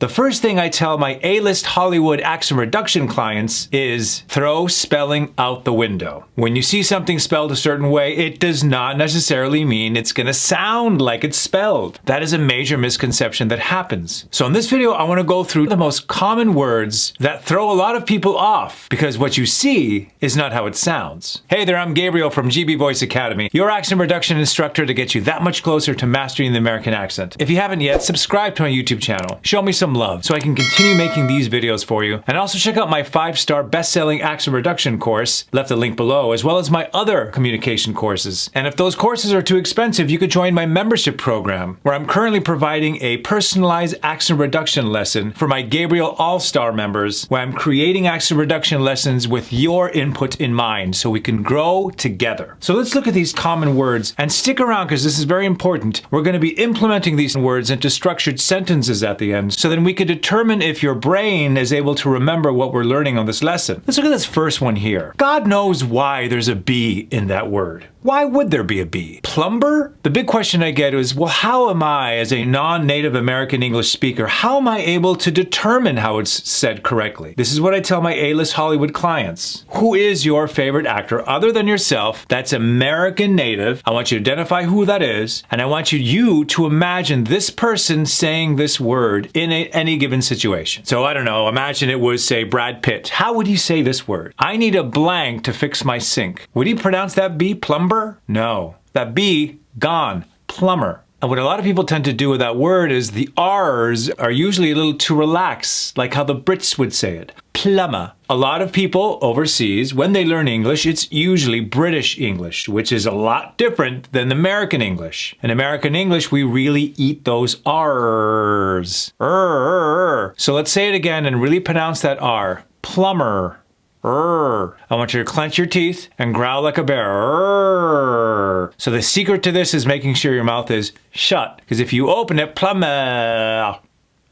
The first thing I tell my A-list Hollywood accent reduction clients is throw spelling out the window. When you see something spelled a certain way, it does not necessarily mean it's going to sound like it's spelled. That is a major misconception that happens. So in this video, I want to go through the most common words that throw a lot of people off because what you see is not how it sounds. Hey there, I'm Gabriel from GB Voice Academy, your accent reduction instructor to get you that much closer to mastering the American accent. If you haven't yet, subscribe to my YouTube channel. Show me some love so I can continue making these videos for you. And also check out my 5-star best-selling accent reduction course, left a link below, as well as my other communication courses. And if those courses are too expensive, you could join my membership program, where I'm currently providing a personalized accent reduction lesson for my Gabriel All-Star members, where I'm creating accent reduction lessons with your input in mind so we can grow together. So let's look at these common words and stick around because this is very important. We're going to be implementing these words into structured sentences at the end so then we can determine if your brain is able to remember what we're learning on this lesson. Let's look at this first one here. God knows why there's a B in that word. Why would there be a B? Plumber? The big question I get is, well, how am I, as a non-native American English speaker, how am I able to determine how it's said correctly? This is what I tell my A-list Hollywood clients. Who is your favorite actor other than yourself that's American native? I want you to identify who that is, and I want you to imagine this person saying this word in any given situation. So I don't know, imagine it was, say, Brad Pitt. How would he say this word? I need a blank to fix my sink. Would he pronounce that B, plumber? No. That B, gone. Plumber. And what a lot of people tend to do with that word is the R's are usually a little too relaxed, like how the Brits would say it. Plumber. A lot of people overseas, when they learn English, it's usually British English, which is a lot different than American English. In American English, we really eat those R's. So let's say it again and really pronounce that R. Plumber. I want you to clench your teeth and growl like a bear. So the secret to this is making sure your mouth is shut. Because if you open it, plumber,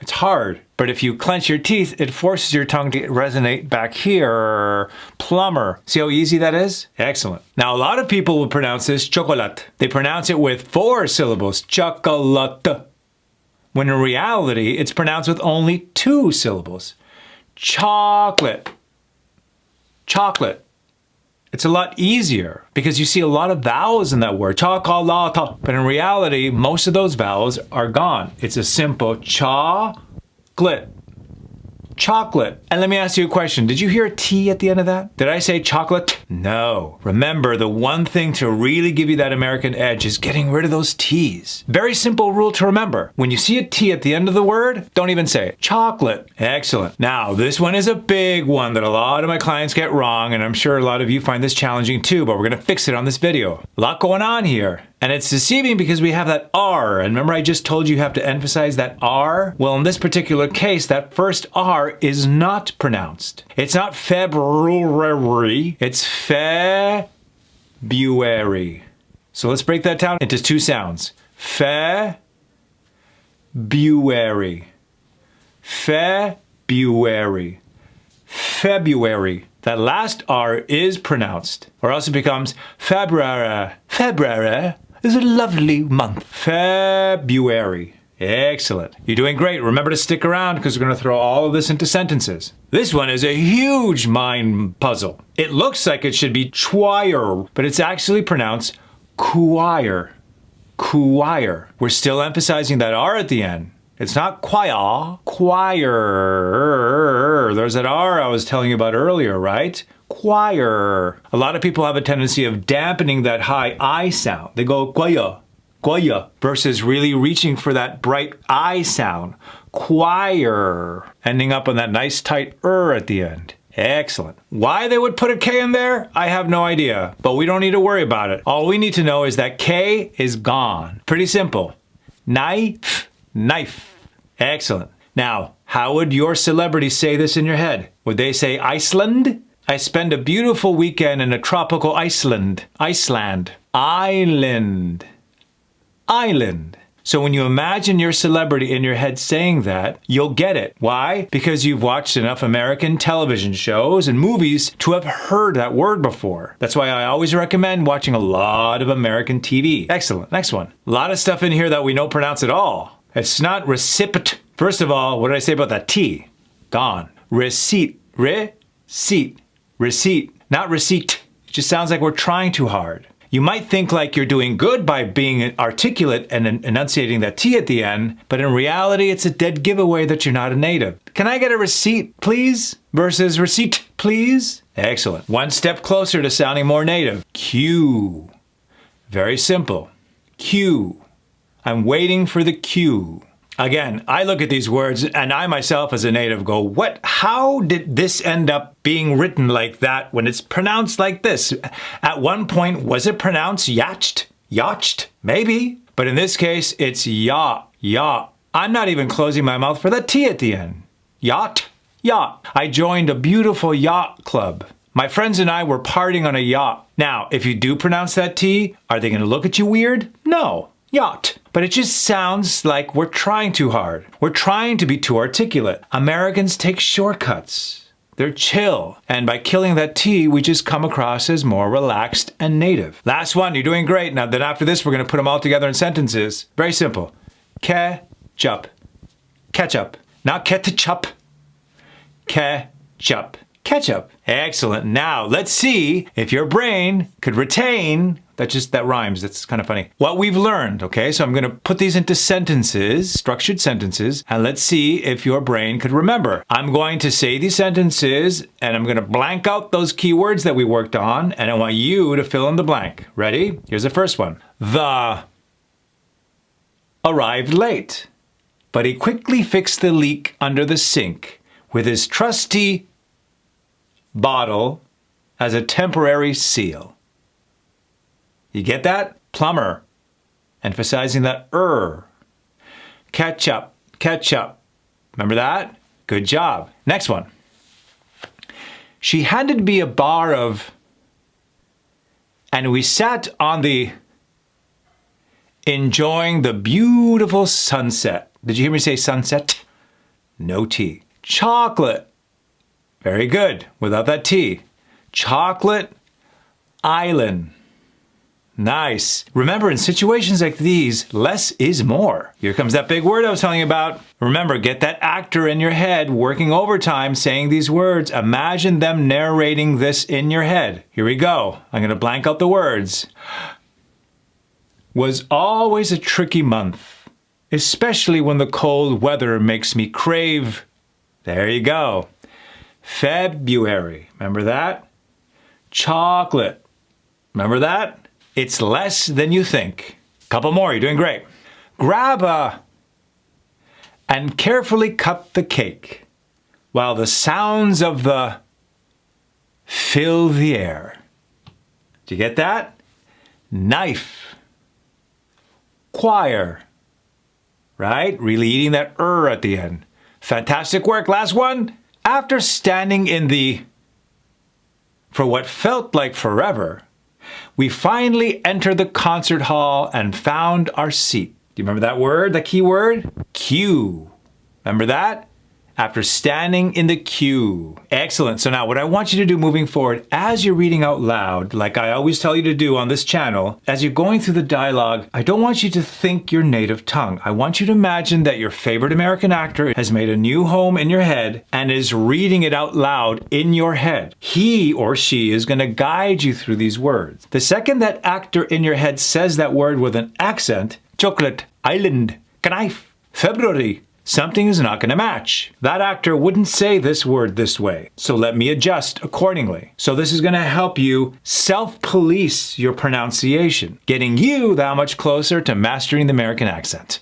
it's hard. But if you clench your teeth, it forces your tongue to resonate back here. Plumber. See how easy that is? Excellent. Now, a lot of people will pronounce this chocolate. They pronounce it with 4 syllables. Chocolate. When in reality, it's pronounced with only 2 syllables. Chocolate. Chocolate. It's a lot easier because you see a lot of vowels in that word. Chocolate. But in reality, most of those vowels are gone. It's a simple chocolate. Chocolate. And let me ask you a question. Did you hear a T at the end of that? Did I say chocolate? No. Remember, the one thing to really give you that American edge is getting rid of those T's. Very simple rule to remember. When you see a T at the end of the word, don't even say it. Chocolate. Excellent. Now, this one is a big one that a lot of my clients get wrong, and I'm sure a lot of you find this challenging too, but we're going to fix it on this video. A lot going on here. And it's deceiving because we have that R. And remember I just told you have to emphasize that R? Well, in this particular case, that first R is not pronounced. It's not February, it's February. So let's break that down into 2 sounds. February. February. February. That last R is pronounced, or else it becomes February. February is a lovely month. February. Excellent. You're doing great. Remember to stick around because we're going to throw all of this into sentences. This one is a huge mind puzzle. It looks like it should be choir, but it's actually pronounced choir. Choir. We're still emphasizing that R at the end. It's not choir. Choir. There's that R I was telling you about earlier, right? Choir. A lot of people have a tendency of dampening that high I sound. They go choir, choir, versus really reaching for that bright I sound. Choir. Ending up on that nice tight at the end. Excellent. Why they would put a K in there, I have no idea, but we don't need to worry about it. All we need to know is that K is gone. Pretty simple. Knife, knife. Excellent. Now, how would your celebrity say this in your head? Would they say Iceland? I spend a beautiful weekend in a tropical Iceland. Iceland. Island. Island. So when you imagine your celebrity in your head saying that, you'll get it. Why? Because you've watched enough American television shows and movies to have heard that word before. That's why I always recommend watching a lot of American TV. Excellent. Next one. A lot of stuff in here that we don't pronounce at all. It's not recipient First of all, what did I say about that T? Gone. Receipt. Receipt. Receipt. Not receipt. It just sounds like we're trying too hard. You might think like you're doing good by being articulate and enunciating that T at the end, but in reality, it's a dead giveaway that you're not a native. Can I get a receipt, please? Versus receipt, please? Excellent. One step closer to sounding more native. Q. Very simple. Q. I'm waiting for the cue. Again, I look at these words and I myself as a native go, what? How did this end up being written like that when it's pronounced like this? At one point, was it pronounced yacht? Yacht? Maybe. But in this case, it's yacht. Yacht. I'm not even closing my mouth for the T at the end. Yacht. Yacht. I joined a beautiful yacht club. My friends and I were partying on a yacht. Now, if you do pronounce that T, are they going to look at you weird? No. Yacht. But it just sounds like we're trying too hard. We're trying to be too articulate. Americans take shortcuts. They're chill. And by killing that T, we just come across as more relaxed and native. Last one, you're doing great. Now then after this, we're going to put them all together in sentences. Very simple. Ketchup. Ketchup. Not ketchup. Ketchup. Ketchup. Excellent. Now let's see if your brain could retain, that rhymes, that's kind of funny, what we've learned, okay? So I'm going to put these into sentences, structured sentences, and let's see if your brain could remember. I'm going to say these sentences and I'm going to blank out those keywords that we worked on, and I want you to fill in the blank. Ready? Here's the first one. The arrived late, but he quickly fixed the leak under the sink with his trusty bottle as a temporary seal. You get that? Plumber. Emphasizing that Ketchup. Ketchup. Remember that? Good job. Next one. She handed me a bar of, and we sat on the, enjoying the beautiful sunset. Did you hear me say sunset? No T. Chocolate. Very good, without that T. Chocolate island. Nice. Remember, in situations like these, less is more. Here comes that big word I was telling you about. Remember, get that actor in your head working overtime saying these words. Imagine them narrating this in your head. Here we go. I'm going to blank out the words. Was always a tricky month, especially when the cold weather makes me crave. There you go. February. Remember that? Chocolate. Remember that? It's less than you think. Couple more. You're doing great. Grab a and carefully cut the cake while the sounds of the fill the air. Do you get that? Knife. Choir. Right? Really eating that at the end. Fantastic work. Last one. After standing in the, for what felt like forever, we finally entered the concert hall and found our seat. Do you remember that word, that key word? Queue. Remember that? After standing in the queue. Excellent. So now what I want you to do moving forward, as you're reading out loud, like I always tell you to do on this channel, as you're going through the dialogue, I don't want you to think your native tongue. I want you to imagine that your favorite American actor has made a new home in your head and is reading it out loud in your head. He or she is going to guide you through these words. The second that actor in your head says that word with an accent, chocolate, island, knife, February, something is not going to match. That actor wouldn't say this word this way, so let me adjust accordingly. So this is going to help you self-police your pronunciation, getting you that much closer to mastering the American accent.